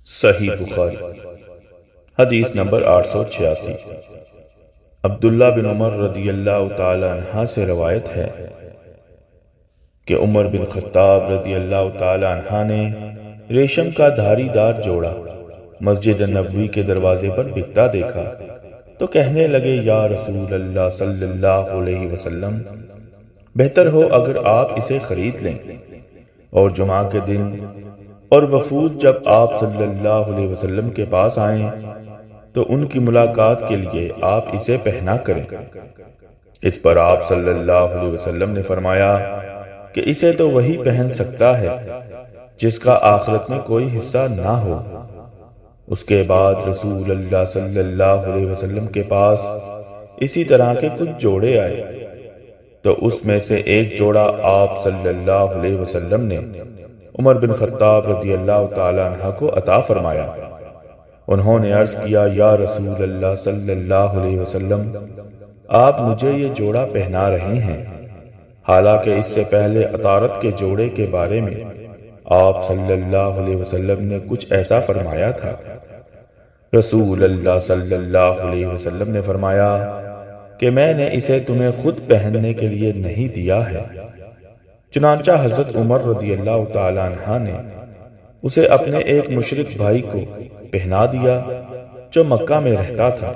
صحیح بخاری حدیث نمبر 886۔ عبداللہ بن عمر رضی اللہ تعالی عنہ سے روایت ہے کہ عمر بن خطاب رضی اللہ تعالی عنہ نے ریشم کا دھاری دار جوڑا مسجد نبوی کے دروازے پر بکتا دیکھا تو کہنے لگے، یا رسول اللہ صلی اللہ علیہ وسلم، بہتر ہو اگر آپ اسے خرید لیں، اور جمعہ کے دن اور وفود جب آپ صلی اللہ علیہ وسلم کے پاس آئیں تو ان کی ملاقات کے لیے آپ اسے پہنا کریں۔ اس پر آپ صلی اللہ علیہ وسلم نے فرمایا کہ اسے تو وہی پہن سکتا ہے جس کا آخرت میں کوئی حصہ نہ ہو۔ اس کے بعد رسول اللہ صلی اللہ علیہ وسلم کے پاس اسی طرح کے کچھ جوڑے آئے تو اس میں سے ایک جوڑا آپ صلی اللہ علیہ وسلم نے عمر بن خطاب رضی اللہ تعالی عنہ کو عطا فرمایا۔ انہوں نے عرض کیا، یا رسول اللہ صلی اللہ علیہ وسلم، آپ مجھے یہ جوڑا پہنا رہے ہیں، حالانکہ اس سے پہلے عطارت کے جوڑے کے بارے میں آپ صلی اللہ علیہ وسلم نے کچھ ایسا فرمایا تھا۔ رسول اللہ صلی اللہ علیہ وسلم نے فرمایا کہ میں نے اسے تمہیں خود پہننے کے لیے نہیں دیا ہے۔ چنانچہ حضرت عمر رضی اللہ تعالی عنہ نے اسے اپنے ایک مشرک بھائی کو پہنا دیا جو مکہ میں رہتا تھا۔